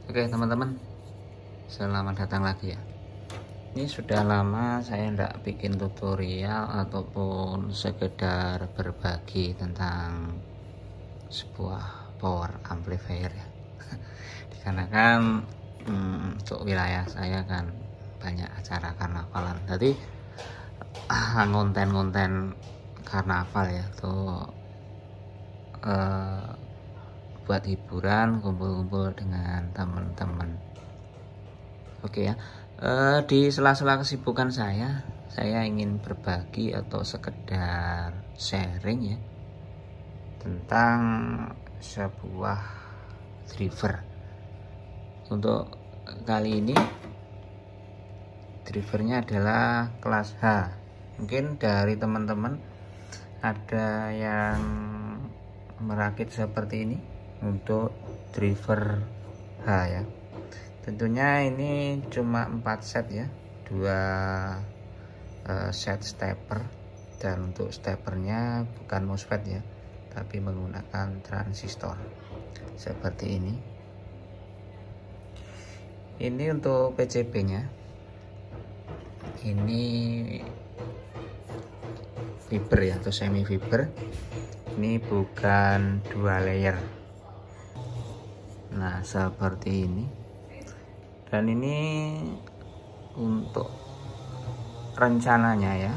Oke teman-teman, selamat datang lagi ya. Ini sudah lama saya tidak bikin tutorial ataupun sekedar berbagi tentang sebuah power amplifier ya. Dikarenakan untuk wilayah saya kan banyak acara karnavalan, jadi konten-konten karnaval ya tuh buat hiburan, kumpul-kumpul dengan teman-teman. Oke ya, di sela-sela kesibukan saya ingin berbagi atau sekedar sharing ya tentang sebuah driver. Untuk kali ini drivernya adalah kelas H. Mungkin dari teman-teman ada yang merakit seperti ini untuk driver H ya. Tentunya ini cuma 4 set ya, 2 set stepper, dan untuk steppernya bukan MOSFET ya, tapi menggunakan transistor seperti ini. Ini untuk PCB nya, ini fiber ya atau semi fiber, ini bukan 2 layer. Nah seperti ini. Dan ini untuk rencananya ya,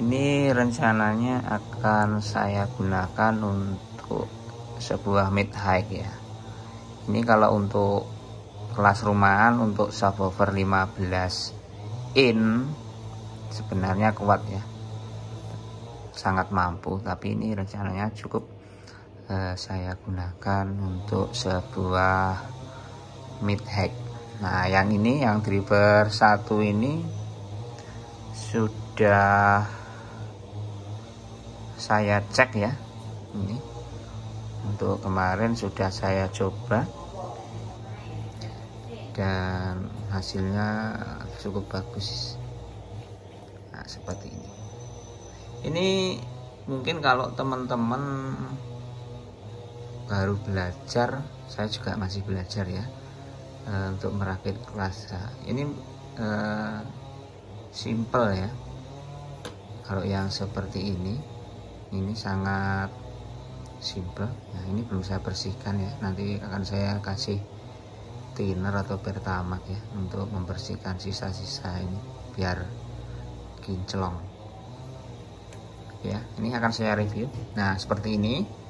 ini rencananya akan saya gunakan untuk sebuah mid high ya. Ini kalau untuk kelas rumahan untuk subwoofer 15 in sebenarnya kuat ya, sangat mampu, tapi ini rencananya cukup saya gunakan untuk sebuah mid high. Nah yang ini, yang driver 1 ini sudah saya cek ya, ini untuk kemarin sudah saya coba dan hasilnya cukup bagus. Nah seperti ini mungkin kalau teman-teman baru belajar, saya juga masih belajar ya, untuk merakit kelas H. Ini simple ya. Kalau yang seperti ini sangat simple. Nah ini belum saya bersihkan ya, nanti akan saya kasih thinner atau pertamax ya untuk membersihkan sisa-sisa ini biar kinclong ya. Ini akan saya review. Nah seperti ini.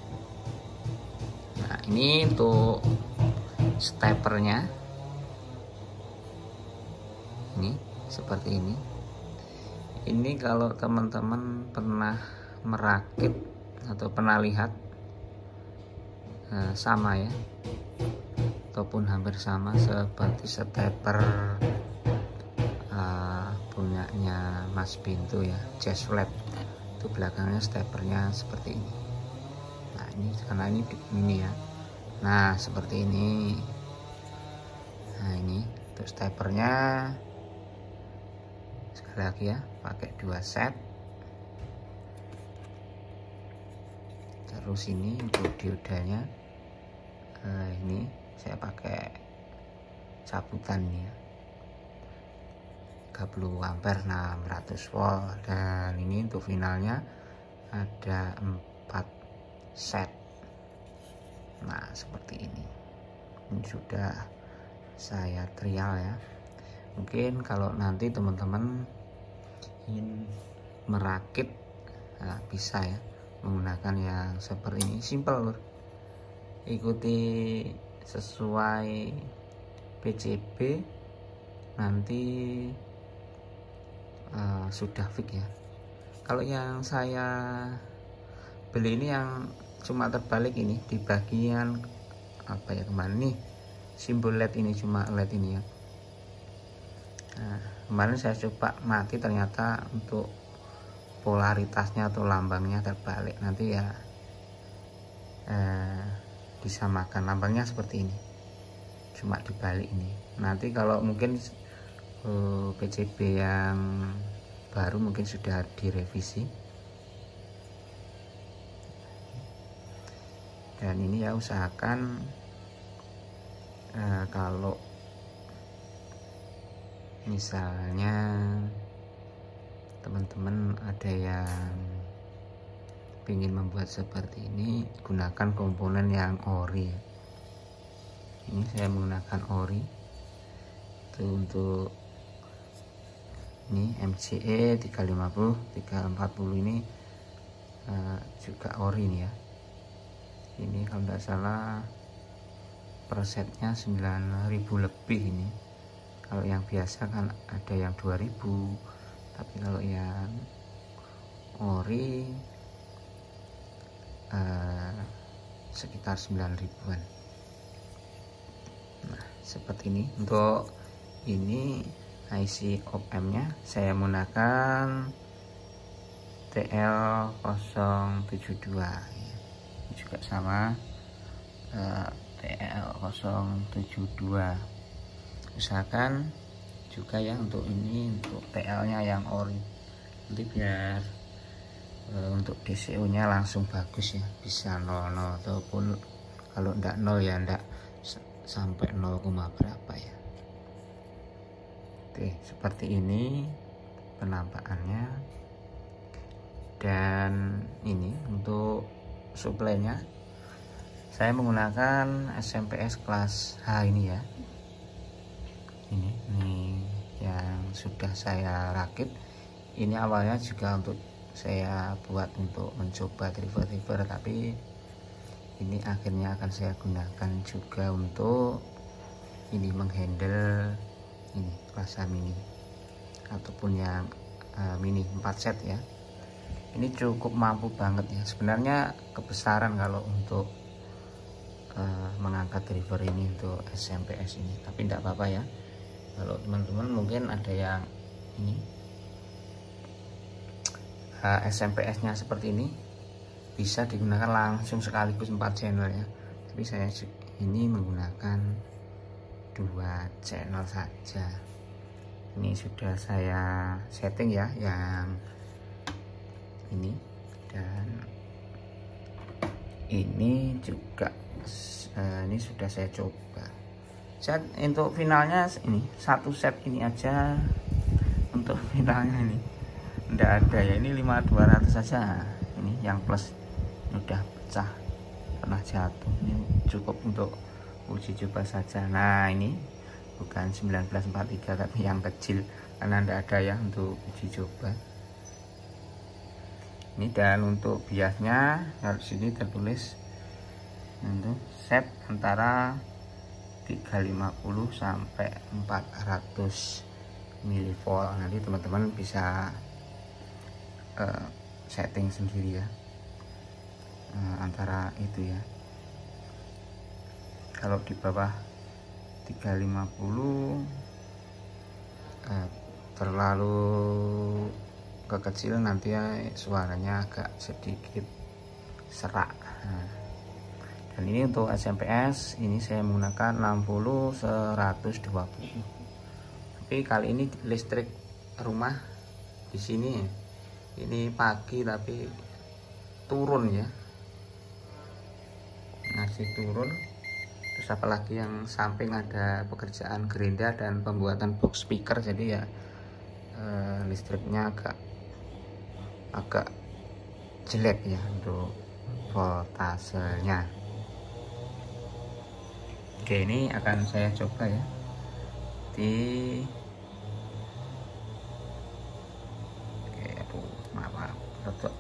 Nah ini untuk steppernya, ini seperti ini. Ini kalau teman-teman pernah merakit atau pernah lihat, sama ya, ataupun hampir sama seperti stepper punyanya Mas Pintu ya, Jazz Flat. Itu belakangnya steppernya seperti ini. Nah ini karena ini ya. Nah seperti ini. Nah ini untuk steppernya, sekali lagi ya, pakai 2 set. Terus ini untuk diodanya, ini saya pakai cabutan ya, 30 ampere 600 volt, dan ini untuk finalnya ada 4 set. Nah seperti ini sudah saya trial ya. Mungkin kalau nanti teman-teman ingin merakit, nah, bisa ya menggunakan yang seperti ini, simple lur. Ikuti sesuai PCB, nanti sudah fix ya. Kalau yang saya beli ini yang cuma terbalik ini di bagian apa ya, kemana nih simbol LED ini, cuma LED ini ya. Nah kemarin saya coba mati, ternyata untuk polaritasnya atau lambangnya terbalik. Nanti ya disamakan, lambangnya seperti ini cuma dibalik ini. Nanti kalau mungkin PCB yang baru mungkin sudah direvisi. Dan ini ya usahakan Kalau misalnya teman-teman ada yang ingin membuat seperti ini, gunakan komponen yang ori. Ini saya menggunakan ori itu untuk ini MCE 350 340 ini juga ori nih ya. Ini kalau tidak salah per setnya 9.000 lebih ini. Kalau yang biasa kan ada yang 2.000, tapi kalau yang ori sekitar 9.000-an. Nah seperti ini. Untuk ini IC op-amp nya saya menggunakan TL072 ya. Ini juga sama, TL072. Usahakan juga ya untuk ini, untuk TL nya yang ori, nanti biar untuk DCO nya langsung bagus ya, bisa 00 ataupun kalau enggak 0 ya enggak sampai 0, berapa ya. Oke, seperti ini penampakannya. Dan ini untuk suplainya saya menggunakan SMPS kelas H ini ya. Ini yang sudah saya rakit. Ini awalnya juga untuk saya buat untuk mencoba driver, tapi ini akhirnya akan saya gunakan juga untuk ini menghandle ini kelas mini ataupun yang mini 4 set ya. Ini cukup mampu banget ya. Sebenarnya kebesaran kalau untuk mengangkat driver ini untuk SMPS ini, tapi tidak apa-apa ya. Kalau teman-teman mungkin ada yang ini SMPS nya seperti ini, bisa digunakan langsung sekaligus 4 channel ya. Tapi saya ini menggunakan 2 channel saja. Ini sudah saya setting ya yang ini, dan ini juga ini sudah saya coba. Set untuk finalnya ini satu set ini aja, untuk finalnya ini enggak ada ya, ini 5200 saja. Ini yang plus udah pecah, pernah jatuh. Ini cukup untuk uji coba saja. Nah ini bukan 1943 tapi yang kecil, karena enggak ada ya untuk uji coba ini. Dan untuk biasnya harus sini tertulis untuk set antara 350 sampai 400 mV. Nanti teman-teman bisa setting sendiri ya, antara itu ya. Kalau di bawah 350 terlalu kekecil, nanti ya suaranya agak sedikit serak. Dan ini untuk SMPS ini saya menggunakan 60 120. Tapi kali ini listrik rumah di sini ini pagi tapi turun ya, masih turun. Terus apalagi yang samping ada pekerjaan gerinda dan pembuatan box speaker, jadi ya listriknya agak jelek ya untuk voltasenya. Oke, ini akan saya coba ya di maaf rotok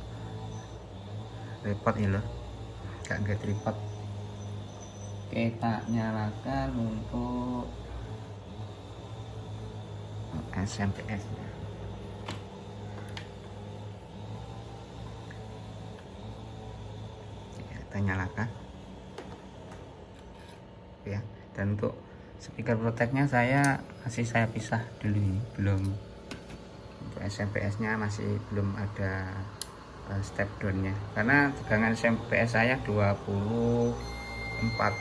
repot ini loh, gak tripod. Oke, tak nyalakan untuk SMPS nya. Kita nyalakan ya. Dan untuk speaker protectnya saya pisah dulu, ini belum, untuk SMPS nya masih belum ada step down nya, karena tegangan SMPS saya 24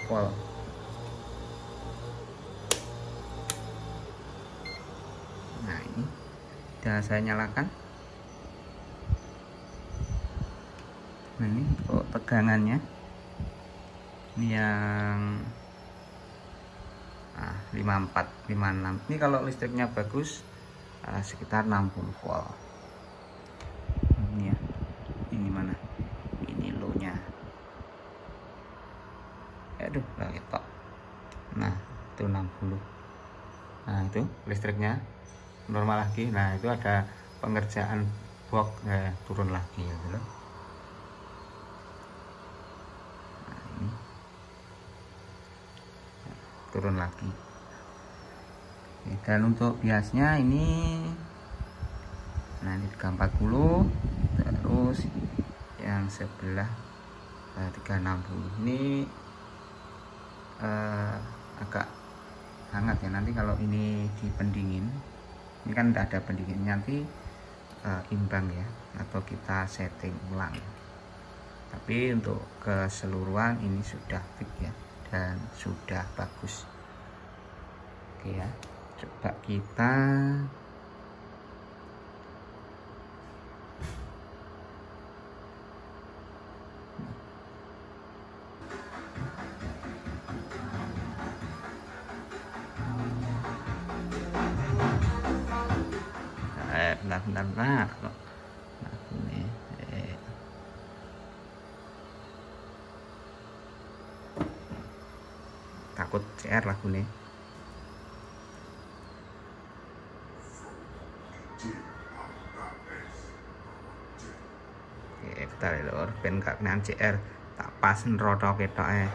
volt. Nah ini sudah saya nyalakan. Nah ini untuk tegangannya, ini yang Nah, 54 56 ini kalau listriknya bagus sekitar 60 volt. Ini ya, ini mana, ini low nya, aduh lah ketok. Nah itu 60. Nah itu listriknya normal lagi. Nah itu ada pengerjaan box turun lagi gitu loh. Nah, ini turun lagi. Dan untuk biasnya ini, nah ini 340, terus yang sebelah 360 ini agak hangat ya. Nanti kalau ini dipendingin, ini kan tidak ada pendingin, nanti imbang ya, atau kita setting ulang. Tapi untuk keseluruhan ini sudah fix ya, dan sudah bagus. Oke ya, coba kita bentar kok. Nah, ini takut CR lagu nih. Oke, bentar ya lor, ben gak kena CR, tak pas neroto ketoknya.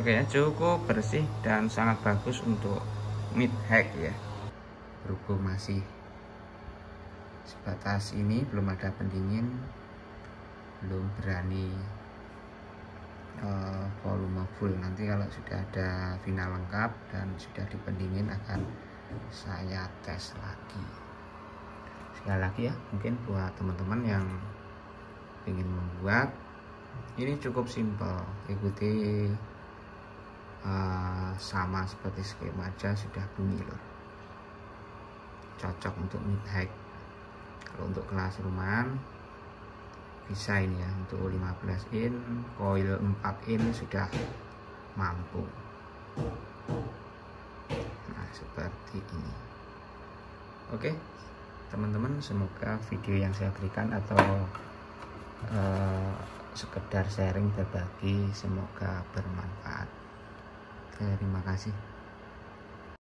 Oke ya, cukup bersih dan sangat bagus untuk mid hack ya. Berhubung masih sebatas ini, belum ada pendingin, belum berani volume full. Nanti kalau sudah ada final lengkap dan sudah dipendingin akan saya tes lagi. Sekali lagi ya, mungkin buat teman-teman yang ingin membuat, ini cukup simpel, ikuti sama seperti skema aja sudah bunyi loh. Cocok untuk mid high. Kalau untuk kelas rumahan bisa ini ya, untuk 15 in, coil 4 in sudah mampu. Nah seperti ini. Oke teman-teman, semoga video yang saya berikan atau sekedar sharing berbagi semoga bermanfaat. Terima kasih.